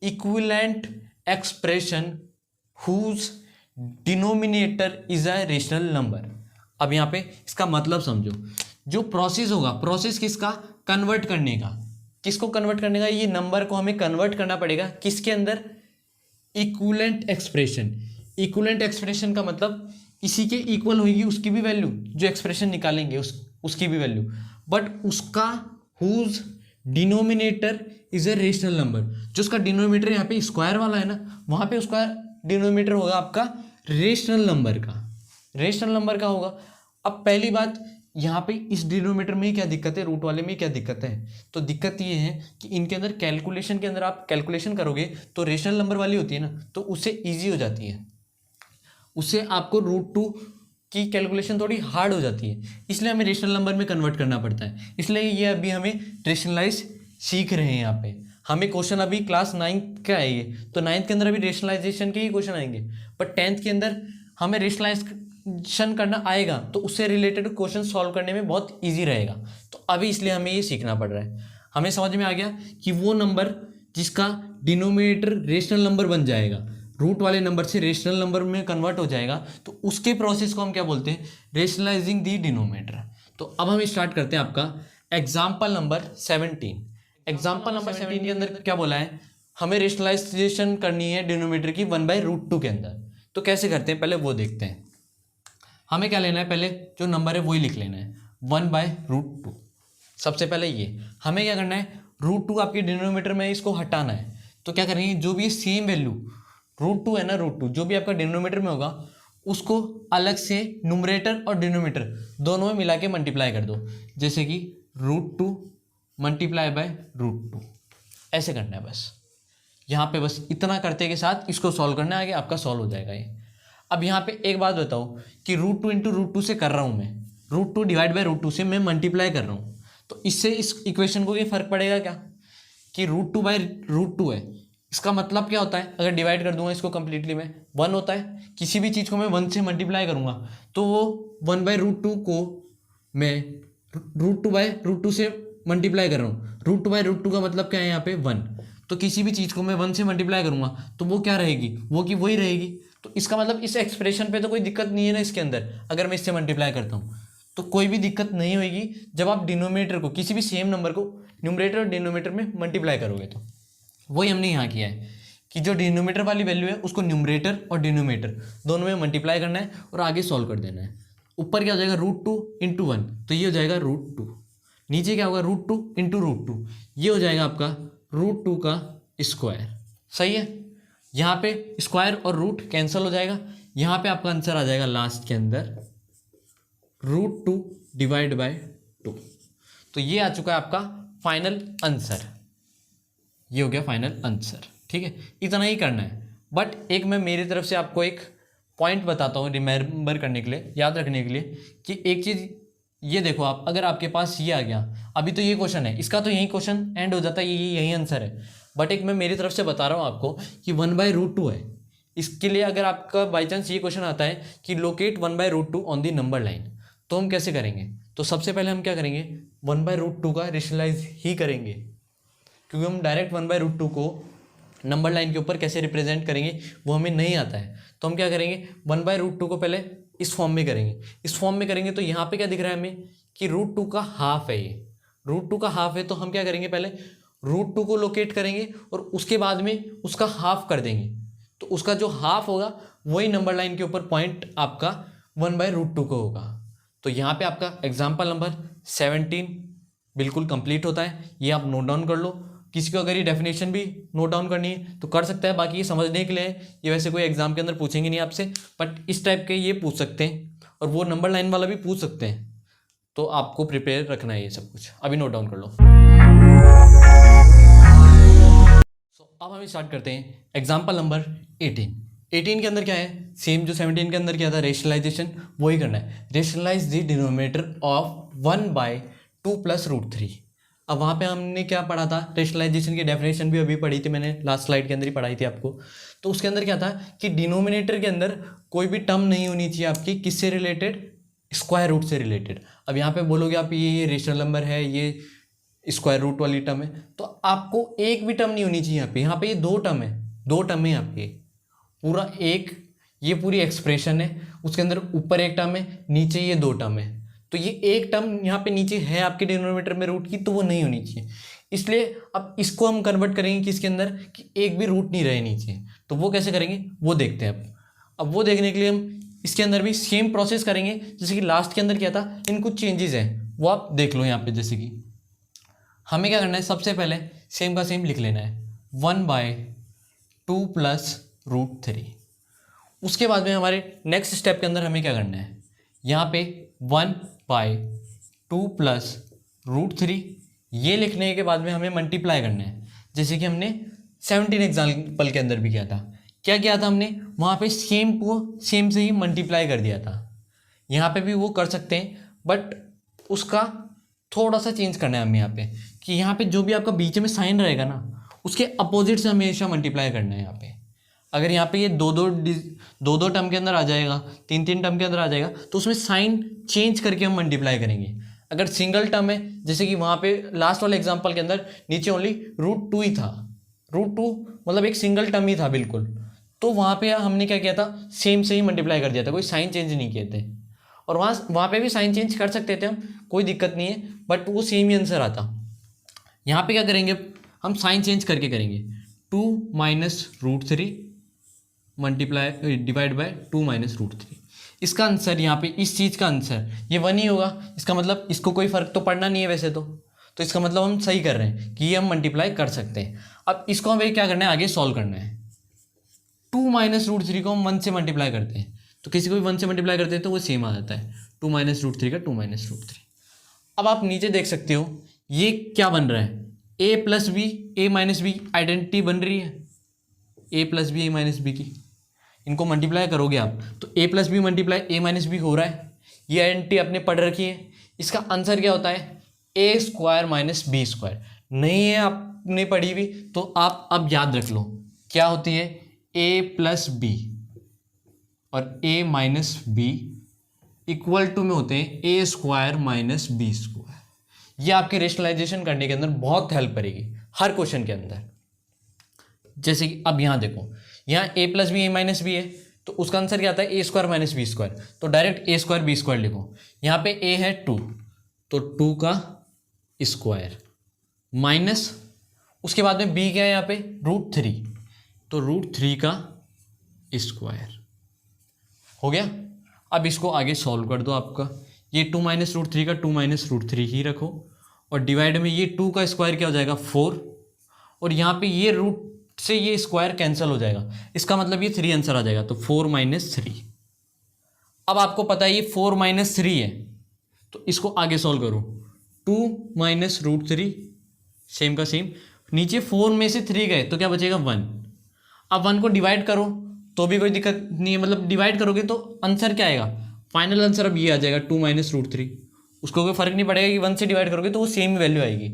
equivalent expression whose denominator is a rational number. अब यहाँ पे इसका मतलब समझो, जो प्रोसेस होगा, प्रोसेस किसका, कन्वर्ट करने का, किसको कन्वर्ट करने का, ये नंबर को हमें कन्वर्ट करना पड़ेगा किसके अंदर, इक्विवेलेंट एक्सप्रेशन। इक्विवेलेंट एक्सप्रेशन का मतलब इसी के इक्वल होगी उसकी भी वैल्यू, जो एक्सप्रेशन निकालेंगे उसकी भी वैल्यू, बट उसका whose denominator is a rational number, जो उसका डिनोमिनेटर यहाँ पे स्क्वायर वाला है ना, वहाँ पे उसका डिनोमिनेटर होगा आपका रेशनल नंबर का, रेशनल नंबर का होगा। अब पहली बात यहाँ पे इस डिनोमिनेटर में ही क्या दिक्कत है, रूट वाले में क्या दिक्कत है, तो दिक्कत ये है कि इनके अंदर कैलकुलेशन के अंदर आप कैलकुलेशन करोगे तो रेशनल नंबर वाली होती है ना, तो उससे ईजी हो जाती है, उससे आपको √2 की कैलकुलेशन थोड़ी हार्ड हो जाती है, इसलिए हमें रेशनल नंबर में कन्वर्ट करना पड़ता है, इसलिए ये अभी हमें रेशनलाइज सीख रहे हैं यहाँ पे। हमें क्वेश्चन अभी क्लास 9th का है ये, तो 9th के अंदर अभी रेशनलाइजेशन के ही क्वेश्चन आएंगे, पर 10th के अंदर हमें रेशनलाइजेशन करना आएगा, तो उससे रिलेटेड क्वेश्चन सॉल्व करने में बहुत ईजी रहेगा। तो अभी इसलिए हमें ये सीखना पड़ रहा है। हमें समझ में आ गया कि वो नंबर जिसका डिनोमिनेटर रेशनल नंबर बन जाएगा, रूट वाले नंबर से रेशनल नंबर में कन्वर्ट हो जाएगा, तो उसके प्रोसेस को हम क्या बोलते हैं, रेशनलाइजिंग दी डिनोमिनेटर। तो अब हम स्टार्ट करते हैं आपका एग्जाम्पल नंबर 17। एग्जाम्पल नंबर 17 के अंदर क्या बोला है, हमें रेशनलाइजेशन करनी है डिनोमिनेटर की 1/√2 के अंदर। तो कैसे करते हैं पहले वो देखते हैं। हमें क्या लेना है, पहले जो नंबर है वही लिख लेना है, 1/√2। सबसे पहले ये हमें क्या करना है, √2 आपके डिनोमिनेटर में इसको हटाना है। तो क्या करेंगे, जो भी सेम वैल्यू √2 है ना, √2 जो भी आपका डिनोमिनेटर में होगा उसको अलग से न्यूमरेटर और डिनोमिनेटर दोनों में मिला के मल्टीप्लाई कर दो। जैसे कि √2 मल्टीप्लाई बाय √2, ऐसे करना है बस। यहाँ पे बस इतना करते के साथ इसको सॉल्व करना है, आगे आपका सॉल्व हो जाएगा ये। अब यहाँ पे एक बात बताओ कि √2 इंटू √2 से कर रहा हूँ मैं, √2 डिवाइड बाय √2 से मैं मल्टीप्लाई कर रहा हूँ, तो इससे इस इक्वेशन को ये फर्क पड़ेगा क्या कि √2 बाय √2 है। इसका मतलब क्या होता है, अगर डिवाइड कर दूंगा इसको कंप्लीटली में 1 होता है। किसी भी चीज़ को मैं 1 से मल्टीप्लाई करूंगा तो वो 1/√2 को मैं √2 बाय √2 से मल्टीप्लाई कर रहा हूँ। √2 बाय √2 का मतलब क्या है यहाँ पे 1। तो किसी भी चीज़ को मैं 1 से मल्टीप्लाई करूंगा तो वो क्या रहेगी, वो की वही रहेगी। तो इसका मतलब इस एक्सप्रेशन पे तो कोई दिक्कत नहीं है ना इसके अंदर, अगर मैं इससे मल्टीप्लाई करता हूँ तो कोई भी दिक्कत नहीं होगी जब आप डिनोमिनेटर को, किसी भी सेम नंबर को न्यूमरेटर और डिनोमिनेटर में मल्टीप्लाई करोगे। तो वही हमने यहाँ किया है कि जो डिनोमिनेटर वाली वैल्यू है उसको न्यूमरेटर और डिनोमिनेटर दोनों में मल्टीप्लाई करना है और आगे सॉल्व कर देना है। ऊपर क्या हो जाएगा, √2 इंटू 1, तो ये हो जाएगा √2। नीचे क्या होगा, √2 इंटू √2, ये हो जाएगा आपका √2 का स्क्वायर। सही है, यहाँ पे स्क्वायर और रूट कैंसिल हो जाएगा। यहाँ पे आपका आंसर आ जाएगा लास्ट के अंदर √2 डिवाइड बाय 2। तो ये आ चुका है आपका फाइनल आंसर, ये हो गया फाइनल आंसर। ठीक है, इतना ही करना है। बट एक मैं मेरी तरफ से आपको एक पॉइंट बताता हूँ रिमेंबर करने के लिए, याद रखने के लिए, कि एक चीज़ ये देखो आप, अगर आपके पास ये आ गया, अभी तो ये क्वेश्चन है, इसका तो यही क्वेश्चन एंड हो जाता है, यही आंसर है। बट एक मैं मेरी तरफ से बता रहा हूँ आपको कि 1/√2 है। इसके लिए अगर आपका बाई चांस ये क्वेश्चन आता है कि locate 1/√2 on the number line, तो हम कैसे करेंगे। तो सबसे पहले हम क्या करेंगे, 1/√2 का रेशनलाइज ही करेंगे, क्योंकि हम डायरेक्ट 1/√2 को नंबर लाइन के ऊपर कैसे रिप्रेजेंट करेंगे वो हमें नहीं आता है। तो हम क्या करेंगे, 1/√2 को पहले इस फॉर्म में करेंगे। इस फॉर्म में करेंगे तो यहाँ पे क्या दिख रहा है हमें कि √2 का हाफ है, ये √2 का हाफ है। तो हम क्या करेंगे, पहले √2 को लोकेट करेंगे और उसके बाद में उसका हाफ कर देंगे। तो उसका जो हाफ होगा वही नंबर लाइन के ऊपर पॉइंट आपका 1/√2 को होगा। तो यहाँ पे आपका एग्जाम्पल नंबर 17 बिल्कुल कंप्लीट होता है। ये आप नोट डाउन कर लो। किसी को अगर ये डेफिनेशन भी नोट डाउन करनी है तो कर सकता है, बाकी ये समझने के लिए ये वैसे कोई एग्जाम के अंदर पूछेंगे नहीं आपसे, बट इस टाइप के ये पूछ सकते हैं और वो नंबर लाइन वाला भी पूछ सकते हैं। तो आपको प्रिपेयर रखना है ये सब कुछ, अभी नोट डाउन कर लो। अब हम स्टार्ट करते हैं एग्जाम्पल नंबर 18 के अंदर क्या है, सेम जो 17 के अंदर क्या था, रेशनलाइजेशन, वही करना है। Rationalize the denominator of 1/2 + √3। अब वहाँ पे हमने क्या पढ़ा था, रेशनलाइजेशन की डेफिनेशन भी अभी पढ़ी थी मैंने, लास्ट स्लाइड के अंदर ही पढ़ाई थी आपको। तो उसके अंदर क्या था कि डिनोमिनेटर के अंदर कोई भी टर्म नहीं होनी चाहिए आपकी किससे रिलेटेड, स्क्वायर रूट से रिलेटेड। अब यहाँ पे बोलोगे आप ये रेशनल नंबर है, ये स्क्वायर रूट वाली टर्म है, तो आपको एक भी टर्म नहीं होनी चाहिए यहाँ पे ये 2 टर्म है, 2 टर्म है यहाँ पे, पूरा एक, ये पूरी एक्सप्रेशन है, उसके अंदर ऊपर एक टर्म है, नीचे ये 2 टर्म है। तो ये एक टर्म यहाँ पे नीचे है आपके डिनोमिनेटर में रूट की, तो वो नहीं होनी चाहिए। इसलिए अब इसको हम कन्वर्ट करेंगे किसके अंदर कि एक भी रूट नहीं रहे नीचे। तो वो कैसे करेंगे वो देखते हैं। अब वो देखने के लिए हम इसके अंदर भी सेम प्रोसेस करेंगे जैसे कि लास्ट के अंदर किया था। इन कुछ चेंजेस हैं वो आप देख लो यहाँ पे। जैसे कि हमें क्या करना है, सबसे पहले सेम का सेम लिख लेना है 1/2 + √3। उसके बाद में हमारे नेक्स्ट स्टेप के अंदर हमें क्या करना है, यहाँ पे 1/2 + √3 ये लिखने के बाद में हमें मल्टीप्लाई करना है, जैसे कि हमने 17 एग्जाम्पल के अंदर भी किया था। क्या किया था हमने, वहाँ पे सेम को सेम से ही मल्टीप्लाई कर दिया था। यहाँ पे भी वो कर सकते हैं, बट उसका थोड़ा सा चेंज करना है हमें यहाँ पे कि यहाँ पे जो भी आपका बीच में साइन रहेगा ना, उसके अपोजिट से हमेशा मल्टीप्लाई करना है यहाँ पे। अगर यहाँ पे ये दो दो टर्म के अंदर आ जाएगा, तीन तीन टर्म के अंदर आ जाएगा, तो उसमें साइन चेंज करके हम मल्टीप्लाई करेंगे। अगर सिंगल टर्म है, जैसे कि वहाँ पे लास्ट वाले एग्जांपल के अंदर नीचे ओनली √2 ही था, √2 मतलब एक सिंगल टर्म ही था बिल्कुल, तो वहाँ पे हमने क्या किया था, सेम से ही मल्टीप्लाई कर दिया था, कोई साइन चेंज नहीं किए थे। और वहाँ पे भी साइन चेंज कर सकते थे हम, कोई दिक्कत नहीं है, बट वो सेम ही आंसर आता। यहाँ पे क्या करेंगे, हम साइन चेंज करके करेंगे, 2 - √3 मल्टीप्लाई डिवाइड बाय 2 - √3। इसका आंसर यहाँ पे इस चीज़ का आंसर ये 1 ही होगा। इसका मतलब इसको कोई फ़र्क तो पड़ना नहीं है वैसे तो इसका मतलब हम सही कर रहे हैं कि ये हम मल्टीप्लाई कर सकते हैं। अब इसको हमें क्या करना है, आगे सॉल्व करना है। 2 - √3 को हम 1 से मल्टीप्लाई करते हैं, तो किसी को भी 1 से मल्टीप्लाई करते हैं तो वो सेम आ जाता है, 2 - √3 का 2 - √3। अब आप नीचे देख सकते हो ये क्या बन रहा है, a + b a - b identity बन रही है, a + b a - b की। इनको मल्टीप्लाई करोगे आप तो a + b multiply a - b हो रहा है, ये आइडेंटिटी आपने पढ़ रखी है। इसका आंसर क्या होता है, a² - b²। नहीं है आपने पढ़ी हुई तो आप अब याद रख लो क्या होती है, a + b और a - b इक्वल टू में होते हैं a² - b²। ये आपके रेशनलाइजेशन करने के अंदर बहुत हेल्प करेगी हर क्वेश्चन के अंदर। जैसे कि अब यहाँ देखो, यहाँ a + b a - b है, तो उसका आंसर क्या आता है, a² - b²। तो डायरेक्ट a² b² लिखो। यहाँ पे a है 2, तो 2 का स्क्वायर माइनस, उसके बाद में b क्या है यहाँ पे, √3, तो √3 का स्क्वायर हो गया। अब इसको आगे सॉल्व कर दो। आपका ये 2 - √3 का 2 - √3 ही रखो, और डिवाइड में ये 2 का स्क्वायर क्या हो जाएगा, 4, और यहाँ पे ये रूट से ये स्क्वायर कैंसिल हो जाएगा, इसका मतलब ये 3 आंसर आ जाएगा, तो 4 - 3। अब आपको पता है ये 4 - 3 है, तो इसको आगे सॉल्व करो। 2 - √3 सेम का सेम, नीचे 4 में से 3 गए तो क्या बचेगा, 1। अब 1 को डिवाइड करो तो भी कोई दिक्कत नहीं है, मतलब डिवाइड करोगे तो आंसर क्या आएगा, फाइनल आंसर अब ये आ जाएगा 2 - √3। उसको कोई फर्क नहीं पड़ेगा कि 1 से डिवाइड करोगे तो वो सेम वैल्यू आएगी,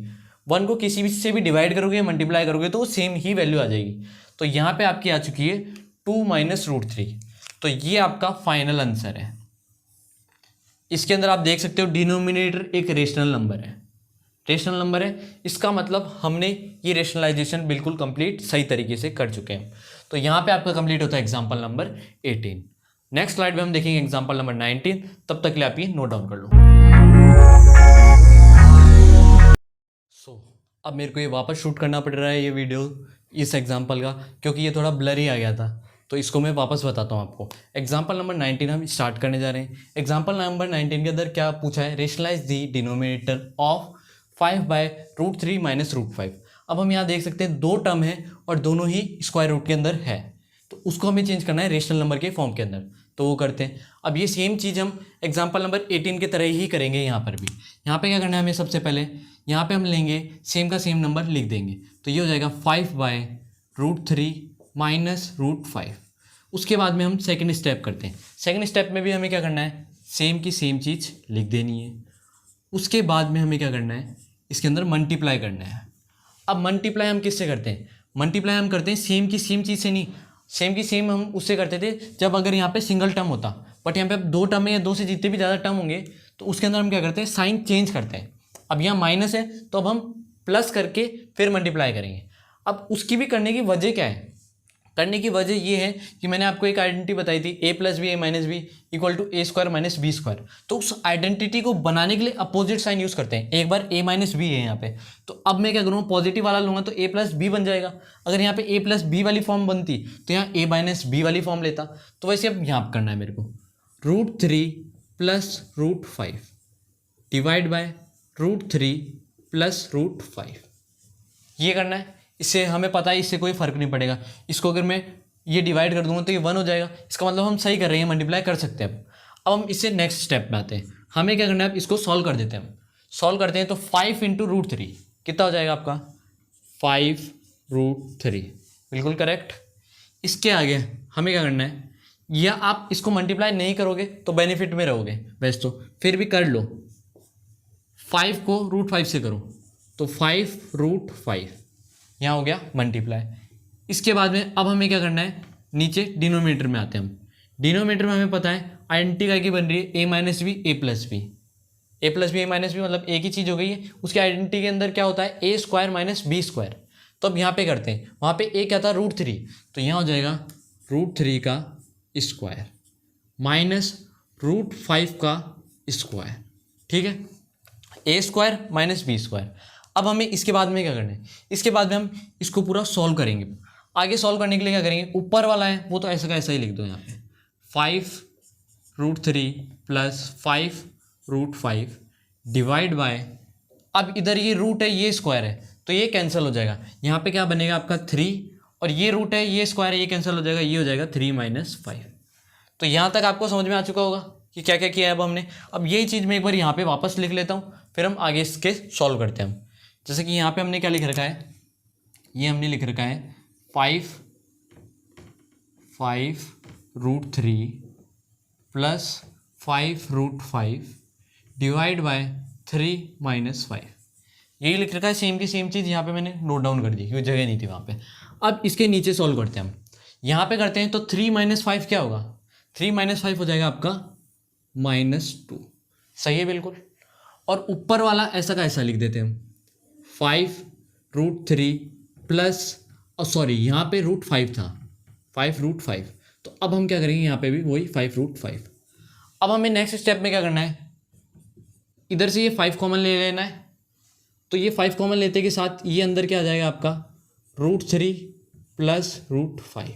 1 को किसी भी से भी डिवाइड करोगे मल्टीप्लाई करोगे तो वो सेम ही वैल्यू आ जाएगी। तो यहाँ पे आपकी आ चुकी है 2 - √3, तो ये आपका फाइनल आंसर है। इसके अंदर आप देख सकते हो डिनोमिनेटर एक रेशनल नंबर है, रेशनल नंबर है, इसका मतलब हमने ये रेशनलाइजेशन बिल्कुल कंप्लीट सही तरीके से कर चुके हैं। तो यहाँ पे आपका कंप्लीट होता है एग्जाम्पल नंबर 18। नेक्स्ट स्लाइड में हम देखेंगे एग्जाम्पल नंबर 19, तब तक के लिए आप ये नोट डाउन कर लो। अब मेरे को ये वापस शूट करना पड़ रहा है ये वीडियो इस एग्जाम्पल का, क्योंकि ये थोड़ा ब्लर ही आ गया था, तो इसको मैं वापस बताता हूँ आपको। एग्जाम्पल नंबर 19 हम स्टार्ट करने जा रहे हैं। एग्जाम्पल नंबर 19 के अंदर क्या पूछा है, रेशनलाइज दी डिनोमिनेटर ऑफ 5/√3 - √5। अब हम यहाँ देख सकते हैं दो टर्म है और दोनों ही स्क्वायर रूट के अंदर है, तो उसको हमें चेंज करना है रेशनल नंबर के फॉर्म के अंदर, तो वो करते हैं। अब ये सेम चीज़ हम एग्जाम्पल नंबर 18 के तरह ही करेंगे यहाँ पर भी। यहाँ पे क्या करना है हमें, सबसे पहले यहाँ पे हम लेंगे सेम का सेम नंबर लिख देंगे, तो ये हो जाएगा 5/√3 - √5। उसके बाद में हम सेकंड स्टेप करते हैं। सेकंड स्टेप में भी हमें क्या करना है, सेम की सेम चीज़ लिख देनी है। उसके बाद में हमें क्या करना है, इसके अंदर मल्टीप्लाई करना है। अब मल्टीप्लाई हम किससे करते हैं, मल्टीप्लाई हम करते हैं सेम की सेम चीज़ से नहीं, सेम की सेम हम उससे करते थे जब अगर यहाँ पे सिंगल टर्म होता, बट यहाँ पे अब दो टर्म है या दो से जितने भी ज़्यादा टर्म होंगे तो उसके अंदर हम क्या करते हैं, साइन चेंज करते हैं। अब यहाँ माइनस है तो अब हम प्लस करके फिर मल्टीप्लाई करेंगे। अब उसकी भी करने की वजह क्या है, करने की वजह ये है कि मैंने आपको एक आइडेंटिटी बताई थी a + b a - b equal to a² - b²। तो उस आइडेंटिटी को बनाने के लिए अपोजिट साइन यूज़ करते हैं। एक बार a - b है यहाँ पे, तो अब मैं क्या करूँगा, पॉजिटिव वाला लूँगा तो a + b बन जाएगा। अगर यहाँ पे a + b वाली फॉर्म बनती तो यहाँ a - b वाली फॉर्म लेता। तो वैसे अब यहाँ करना है मेरे को, √3 + √5 डिवाइड बाय √3 + √5 ये करना है। इससे हमें पता है इससे कोई फर्क नहीं पड़ेगा। इसको अगर मैं ये डिवाइड कर दूंगा तो ये 1 हो जाएगा, इसका मतलब हम सही कर रहे हैं, मल्टीप्लाई कर सकते हैं। अब हम इससे नेक्स्ट स्टेप में आते हैं। हमें क्या करना है, अब इसको सॉल्व कर देते हैं। हम सॉल्व करते हैं तो 5 × √3 कितना हो जाएगा आपका, 5√3 बिल्कुल करेक्ट। इसके आगे हमें क्या करना है, या आप इसको मल्टीप्लाई नहीं करोगे तो बेनिफिट में रहोगे, वैसे तो फिर भी कर लो। 5 को √5 से करो तो 5√5 यहाँ हो गया मल्टीप्लाई। इसके बाद में अब हमें क्या करना है, नीचे डिनोमिनेटर में आते हैं हम। डिनोमिनेटर में हमें पता है आइडेंटिटी काय की बन रही है, a minus B A plus B. A plus B A minus B मतलब एक ही चीज़ हो गई है। उसकी आइडेंटिटी के अंदर क्या होता है, a square minus B square. तो अब यहाँ पे करते हैं, वहाँ पे ए क्या था, √3, तो यहाँ हो जाएगा √3 का स्क्वायर माइनस √5 का स्क्वायर। ठीक है, a square minus B square. अब हमें इसके बाद में क्या करना है, इसके बाद में हम इसको पूरा सॉल्व करेंगे। आगे सॉल्व करने के लिए क्या करेंगे, ऊपर वाला है वो तो ऐसा का ऐसा ही लिख दो यहाँ पे, 5√3 प्लस 5√5 डिवाइड बाय, अब इधर ये रूट है ये स्क्वायर है तो ये कैंसिल हो जाएगा। यहाँ पे क्या बनेगा आपका 3, और ये रूट है ये स्क्वायर है ये कैंसिल हो जाएगा, ये हो जाएगा 3 - 5। तो यहाँ तक आपको समझ में आ चुका होगा कि क्या क्या किया है अब हमने। अब यही चीज़ मैं एक बार यहाँ पे वापस लिख लेता हूँ, फिर हम आगे इसके सॉल्व करते हैं हम। जैसे कि यहाँ पे हमने क्या लिख रखा है, ये हमने लिख रखा है 5√3 प्लस 5√5 डिवाइड बाय 3 - 5। यही लिख रखा है, सेम की सेम चीज़ यहाँ पे मैंने नोट डाउन कर दी क्योंकि जगह नहीं थी वहाँ पे। अब इसके नीचे सॉल्व करते हैं हम, यहाँ पे करते हैं तो 3 - 5 क्या होगा, 3 - 5 हो जाएगा आपका -2। सही है बिल्कुल। और ऊपर वाला ऐसा का ऐसा लिख देते हैं हम, 5√3 प्लस, और सॉरी यहाँ पे √5 था, 5√5। तो अब हम क्या करेंगे, यहाँ पे भी वही 5√5। अब हमें नेक्स्ट स्टेप में क्या करना है, इधर से ये 5 कॉमन ले लेना है। तो ये 5 कॉमन लेते के साथ ये अंदर क्या आ जाएगा आपका √3 प्लस √5,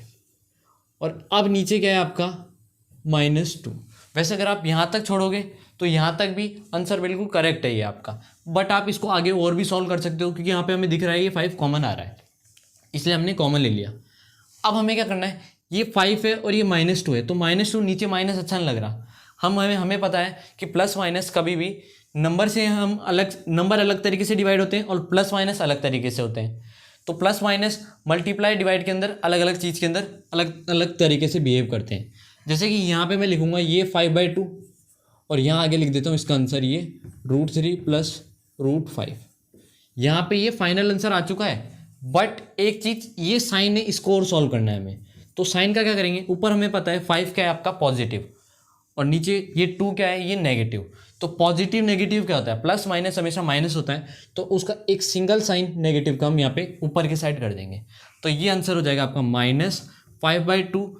और अब नीचे क्या है आपका -2। वैसे अगर आप यहाँ तक छोड़ोगे तो यहाँ तक भी आंसर बिल्कुल करेक्ट है ये आपका, बट आप इसको आगे और भी सॉल्व कर सकते हो क्योंकि यहाँ पे हमें दिख रहा है ये 5 कॉमन आ रहा है, इसलिए हमने कॉमन ले लिया। अब हमें क्या करना है, ये 5 है और ये -2 है, तो -2 नीचे माइनस अच्छा नहीं लग रहा। हमें पता है कि प्लस माइनस कभी भी नंबर से हम नंबर अलग तरीके से डिवाइड होते हैं और प्लस माइनस अलग तरीके से होते हैं। तो प्लस माइनस मल्टीप्लाई डिवाइड के अंदर अलग अलग चीज़ के अंदर अलग अलग तरीके से बिहेव करते हैं। जैसे कि यहाँ पे मैं लिखूँगा ये 5/2, और यहाँ आगे लिख देता हूँ इसका आंसर ये √3 प्लस √5। यहाँ पे ये फाइनल आंसर आ चुका है, बट एक चीज़ ये साइन है, इसको और सॉल्व करना है हमें। तो साइन का क्या करेंगे, ऊपर हमें पता है 5 क्या है आपका पॉजिटिव, और नीचे ये 2 क्या है ये नेगेटिव। तो पॉजिटिव नेगेटिव क्या होता है, प्लस माइनस हमेशा माइनस होता है, तो उसका एक सिंगल साइन नेगेटिव का हम यहाँ पे ऊपर की साइड कर देंगे। तो ये आंसर हो जाएगा आपका -5/2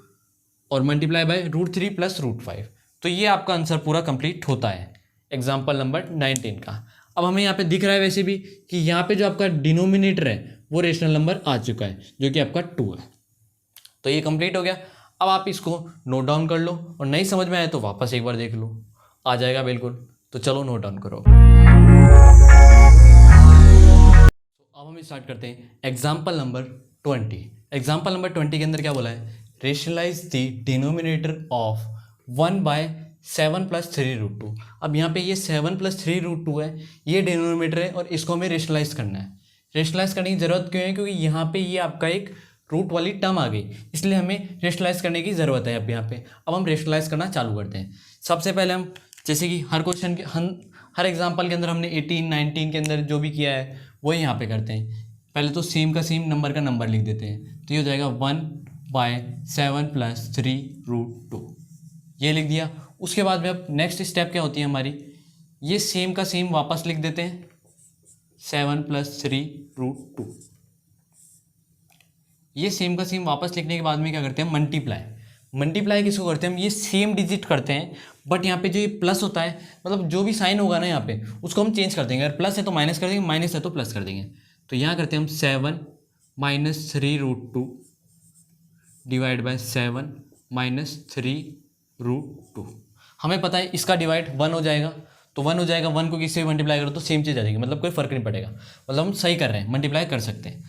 और मल्टीप्लाई बाय √3 प्लस √5। तो ये आपका आंसर पूरा कंप्लीट होता है एग्जाम्पल नंबर 19 का। अब हमें यहाँ पे दिख रहा है वैसे भी कि यहाँ पे जो आपका डिनोमिनेटर है वो रेशनल नंबर आ चुका है जो कि आपका 2 है। तो ये कंप्लीट हो गया। अब आप इसको नोट डाउन कर लो, और नहीं समझ में आए तो वापस एक बार देख लो, आ जाएगा बिल्कुल। तो चलो नोट डाउन करो। अब हम स्टार्ट करते हैं एग्जाम्पल नंबर 20। एग्जाम्पल नंबर 20 के अंदर क्या बोला है, रेशनलाइज द डिनोमिनेटर ऑफ 1/7 + 3√2। अब यहाँ पे ये 7 + 3√2 है, ये डिनोमिनेटर है और इसको हमें रेशनलाइज करना है। रेशनलाइज करने की ज़रूरत क्यों है, क्योंकि यहाँ पे ये आपका एक रूट वाली टर्म आ गई, इसलिए हमें रेशनलाइज करने की ज़रूरत है। अब यहाँ पे अब हम रेशनलाइज करना चालू करते हैं। सबसे पहले हम जैसे कि हर क्वेश्चन के हर एग्जाम्पल के अंदर हमने 18, 19 के अंदर जो भी किया है वही यहाँ पे करते हैं। पहले तो सेम का सेम नंबर का नंबर लिख देते हैं, तो ये हो जाएगा 1/7 + 3√2, ये लिख दिया। उसके बाद में अब नेक्स्ट स्टेप क्या होती है हमारी, ये सेम का सेम वापस लिख देते हैं 7 + 3√2। ये सेम का सेम वापस लिखने के बाद में क्या करते हैं, मल्टीप्लाई किसको करते हैं हम, ये सेम डिजिट करते हैं, बट यहाँ पे जो ये प्लस होता है मतलब जो भी साइन होगा ना यहाँ पे उसको हम चेंज कर देंगे। अगर प्लस है तो माइनस कर देंगे, माइनस है तो प्लस कर देंगे। तो यहाँ करते हैं हम 7 - 3√2 डिवाइड बाय 7 - 3√2। हमें पता है इसका डिवाइड 1 हो जाएगा, तो 1 हो जाएगा, 1 को किससे मल्टीप्लाई करो तो सेम चीज़ आ जाएगी, मतलब कोई फर्क नहीं पड़ेगा, मतलब हम सही कर रहे हैं, मल्टीप्लाई कर सकते हैं।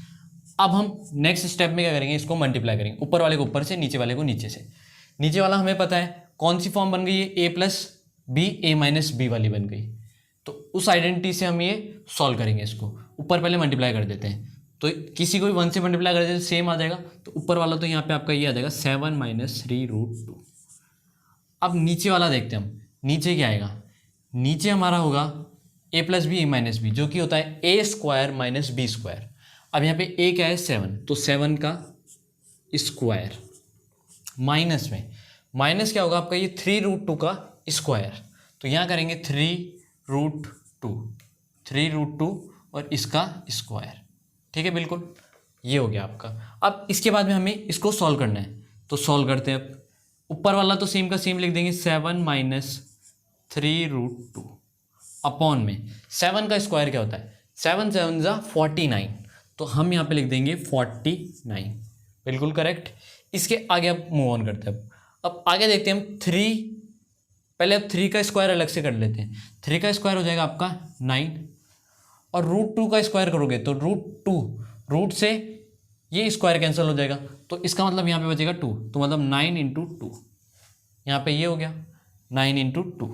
अब हम नेक्स्ट स्टेप में क्या करेंगे, इसको मल्टीप्लाई करेंगे, ऊपर वाले को ऊपर से, नीचे वाले को नीचे से। नीचे वाला हमें पता है कौन सी फॉर्म बन गई है, a + b a - b वाली बन गई, तो उस आइडेंटिटी से हम ये सॉल्व करेंगे। इसको ऊपर पहले मल्टीप्लाई कर देते हैं, तो किसी को भी 1 से मल्टीप्लाई कर देते हैं सेम आ जाएगा। तो ऊपर वाला तो यहाँ पे आपका ये आ जाएगा 7 - 3√2। अब नीचे वाला देखते हैं हम, नीचे क्या आएगा, नीचे हमारा होगा a + b a - b, जो कि होता है a² - b²। अब यहाँ पे a क्या है 7, तो 7 का स्क्वायर माइनस में, माइनस क्या होगा आपका ये 3√2 का स्क्वायर, तो यहाँ करेंगे 3√2 और इसका स्क्वायर, ठीक है बिल्कुल, ये हो गया आपका। अब इसके बाद में हमें इसको सॉल्व करना है, तो सॉल्व करते हैं। अब ऊपर वाला तो सेम का सेम लिख देंगे, 7 माइनस 3√2 अपॉन में 7 का स्क्वायर क्या होता है, 7 7 जा 49, तो हम यहाँ पे लिख देंगे 49, बिल्कुल करेक्ट। इसके आगे अब मूव ऑन करते हैं। अब आगे देखते हैं हम 3, पहले अब 3 का स्क्वायर अलग से कर लेते हैं। 3 का स्क्वायर हो जाएगा आपका 9, और √2 का स्क्वायर करोगे तो रूट से ये स्क्वायर कैंसिल हो जाएगा, तो इसका मतलब यहाँ पे बचेगा 2, तो मतलब 9 × 2, यहाँ पे ये हो गया 9 × 2।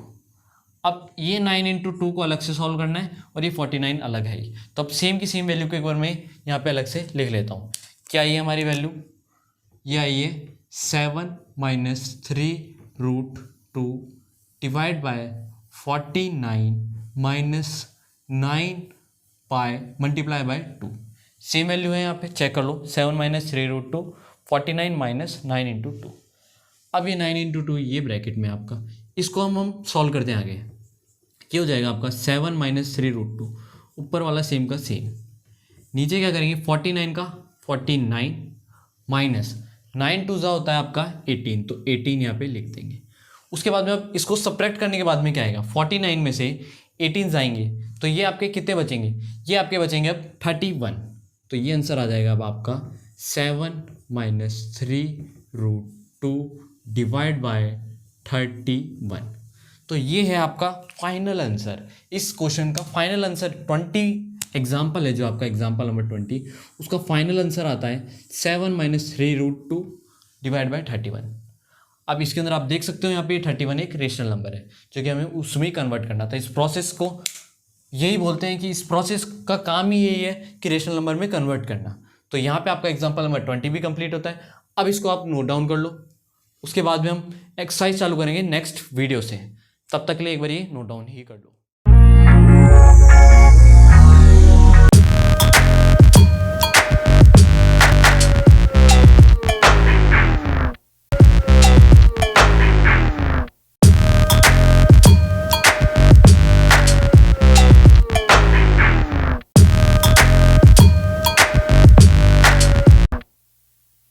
अब ये 9 × 2 को अलग से सॉल्व करना है और ये 49 अलग है ही, तो अब सेम की सेम वैल्यू को एक बार मैं यहाँ पे अलग से लिख लेता हूँ। क्या ये हमारी वैल्यू, ये आई है 7 minus 3√2 divide by 49 minus 9 pi multiply by 2, same value है यहाँ पे, चेक कर लो। 7 माइनस 3√2 49 माइनस 9 × 2। अब ये 9 × 2 ये ब्रैकेट में आपका, इसको हम सॉल्व करते हैं आगे, क्या हो जाएगा आपका 7 माइनस 3√2, ऊपर वाला सेम का सेम, नीचे क्या करेंगे 49 का 49 माइनस 9 2 होता है आपका 18, तो 18 यहाँ पे लिख देंगे। उसके बाद में अब इसको सब्ट्रैक्ट करने के बाद में क्या आएगा, 49 में से 18 जाएंगे तो ये आपके कितने बचेंगे, ये आपके बचेंगे अब 31, तो ये आंसर आ जाएगा अब आपका 7 माइनस 3√2 डिवाइड बाय 31। तो ये है आपका फाइनल आंसर, इस क्वेश्चन का फाइनल आंसर 20 एग्जाम्पल है जो आपका एग्जाम्पल नंबर 20, उसका फाइनल आंसर आता है 7 माइनस 3√2 डिवाइड बाय 31। अब इसके अंदर आप देख सकते हो यहाँ पे 31 एक रेशनल नंबर है जो कि हमें उसमें कन्वर्ट करना था। इस प्रोसेस को यही बोलते हैं कि इस प्रोसेस का काम ही यही है कि रेशनल नंबर में कन्वर्ट करना। तो यहाँ पे आपका एग्जाम्पल नंबर 20 भी कंप्लीट होता है। अब इसको आप नोट डाउन कर लो, उसके बाद में हम एक्सरसाइज चालू करेंगे नेक्स्ट वीडियो से। तब तक के लिए एक बार ये नोट डाउन ही कर लो।